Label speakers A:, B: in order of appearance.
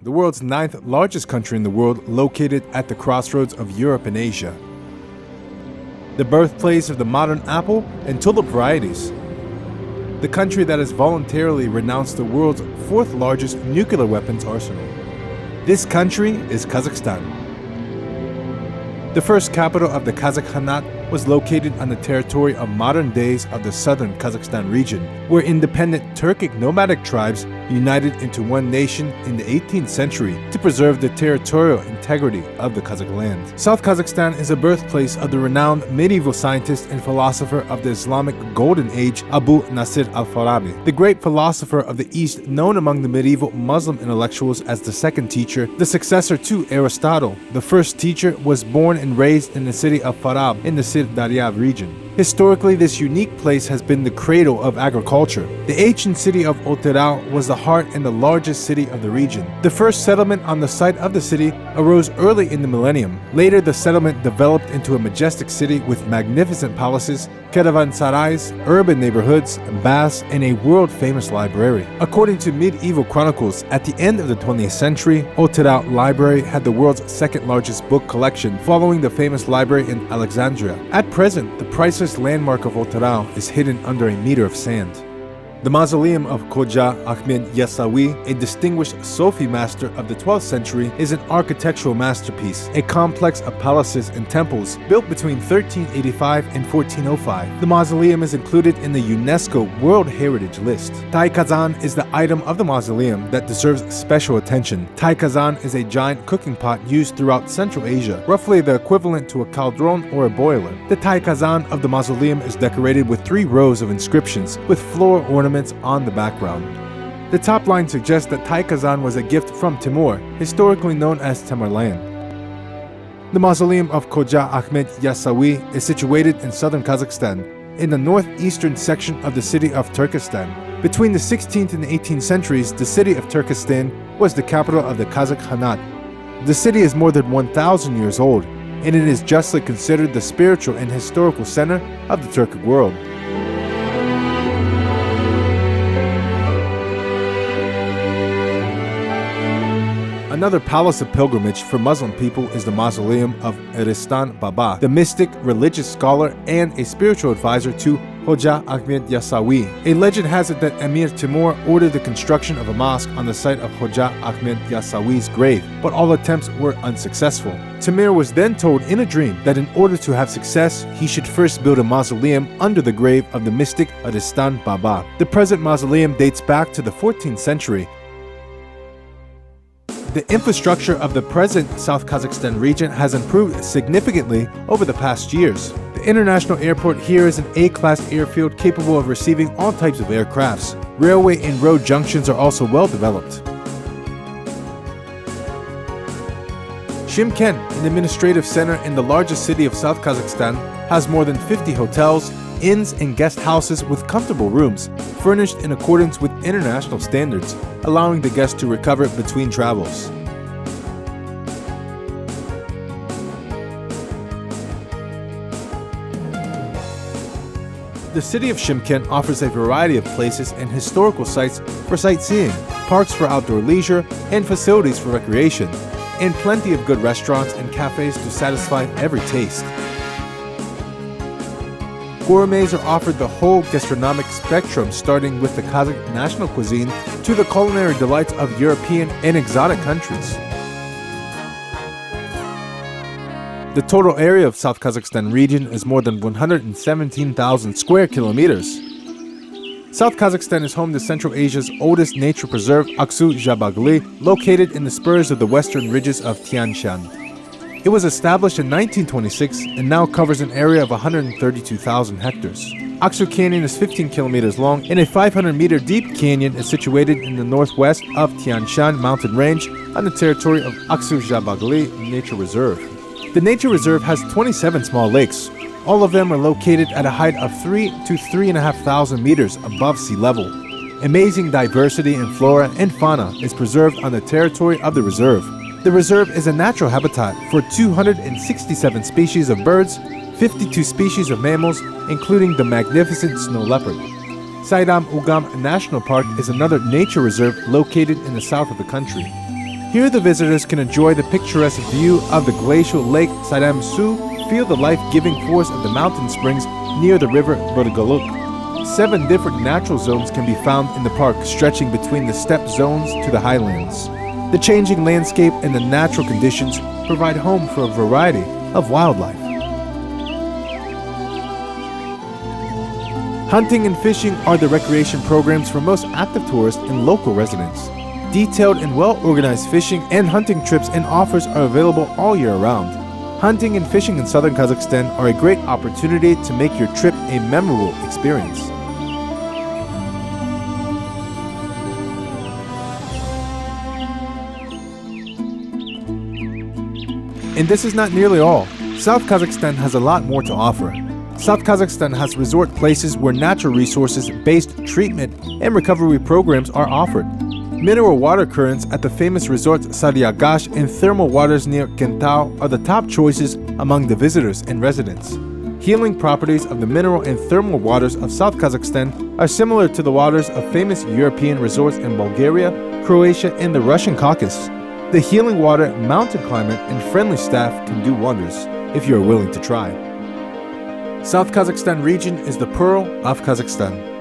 A: the world's 9th largest country in the world, located at the crossroads of Europe and Asia. The birthplace of the modern apple and tulip varieties. The country that has voluntarily renounced the world's 4th largest nuclear weapons arsenal. This country is Kazakhstan. The first capital of the Kazakh Khanate was located on the territory of modern days of the southern Kazakhstan region, where independent Turkic nomadic tribes united into one nation in the 18th century to preserve the territorial integrity of the Kazakh land. South Kazakhstan is the birthplace of the renowned medieval scientist and philosopher of the Islamic Golden Age, Abu Nasir al-Farabi, the great philosopher of the East, known among the medieval Muslim intellectuals as the second teacher, the successor to Aristotle. The first teacher was born and raised in the city of Farab in the Sirdarya region. Historically, this unique place has been the cradle of agriculture. The ancient city of Oterau was the heart and the largest city of the region. The first settlement on the site of the city arose early in the millennium. Later, the settlement developed into a majestic city with magnificent palaces, caravansarais, urban neighborhoods, baths, and a world-famous library. According to medieval chronicles, at the end of the 20th century, Oterau Library had the world's 2nd largest book collection, following the famous library in Alexandria. At present, the priceless landmark of Oterau is hidden under a meter of sand. The mausoleum of Khoja Ahmed Yasawi, a distinguished Sufi master of the 12th century, is an architectural masterpiece, a complex of palaces and temples built between 1385 and 1405. The mausoleum is included in the UNESCO World Heritage List. Tai Kazan is the item of the mausoleum that deserves special attention. Tai Kazan is a giant cooking pot used throughout Central Asia, roughly the equivalent to a cauldron or a boiler. The Tai Kazan of the mausoleum is decorated with 3 rows of inscriptions, with floral ornaments on the background. The top line suggests that Tai Kazan was a gift from Timur, historically known as Tamerlan. The mausoleum of Khoja Ahmed Yasawi is situated in southern Kazakhstan, in the northeastern section of the city of Turkestan. Between the 16th and 18th centuries, the city of Turkestan was the capital of the Kazakh Khanate. The city is more than 1,000 years old, and it is justly considered the spiritual and historical center of the Turkic world. Another palace of pilgrimage for Muslim people is the mausoleum of Eristan Baba, the mystic, religious scholar, and a spiritual advisor to Khoja Ahmed Yasawi. A legend has it that Emir Timur ordered the construction of a mosque on the site of Khoja Ahmed Yasawi's grave, but all attempts were unsuccessful. Timur was then told in a dream that in order to have success, he should first build a mausoleum under the grave of the mystic Eristan Baba. The present mausoleum dates back to the 14th century. The infrastructure of the present South Kazakhstan region has improved significantly over the past years. The international airport here is an A-class airfield capable of receiving all types of aircrafts. Railway and road junctions are also well developed. Shymkent, an administrative center in the largest city of South Kazakhstan, has more than 50 hotels, inns, and guest houses with comfortable rooms, furnished in accordance with international standards, allowing the guests to recover between travels. The city of Shymkent offers a variety of places and historical sites for sightseeing, parks for outdoor leisure, and facilities for recreation, and plenty of good restaurants and cafes to satisfy every taste. Gourmets are offered the whole gastronomic spectrum, starting with the Kazakh national cuisine to the culinary delights of European and exotic countries. The total area of South Kazakhstan region is more than 117,000 square kilometers. South Kazakhstan is home to Central Asia's oldest nature preserve, Aksu-Jabagli, located in the spurs of the western ridges of Tian Shan. It was established in 1926 and now covers an area of 132,000 hectares. Aksu Canyon is 15 kilometers long, and a 500-meter deep canyon is situated in the northwest of Tian Shan mountain range on the territory of Aksu-Jabagli Nature Reserve. The nature reserve has 27 small lakes. All of them are located at a height of 3 to 3,500 meters above sea level. Amazing diversity in flora and fauna is preserved on the territory of the reserve. The reserve is a natural habitat for 267 species of birds, 52 species of mammals, including the magnificent snow leopard. Saidam Ugam National Park is another nature reserve located in the south of the country. Here the visitors can enjoy the picturesque view of the glacial lake Saidam-Su, feel the life-giving force of the mountain springs near the river Burgaluk. 7 different natural zones can be found in the park, stretching between the steppe zones to the highlands. The changing landscape and the natural conditions provide home for a variety of wildlife. Hunting and fishing are the recreation programs for most active tourists and local residents. Detailed and well-organized fishing and hunting trips and offers are available all year round. Hunting and fishing in southern Kazakhstan are a great opportunity to make your trip a memorable experience. And this is not nearly all. South Kazakhstan has a lot more to offer. South Kazakhstan has resort places where natural resources-based treatment and recovery programs are offered. Mineral water currents at the famous resorts Saryagash and thermal waters near Kentau are the top choices among the visitors and residents. Healing properties of the mineral and thermal waters of South Kazakhstan are similar to the waters of famous European resorts in Bulgaria, Croatia, and the Russian Caucasus. The healing water, mountain climate, and friendly staff can do wonders if you are willing to try. South Kazakhstan region is the pearl of Kazakhstan.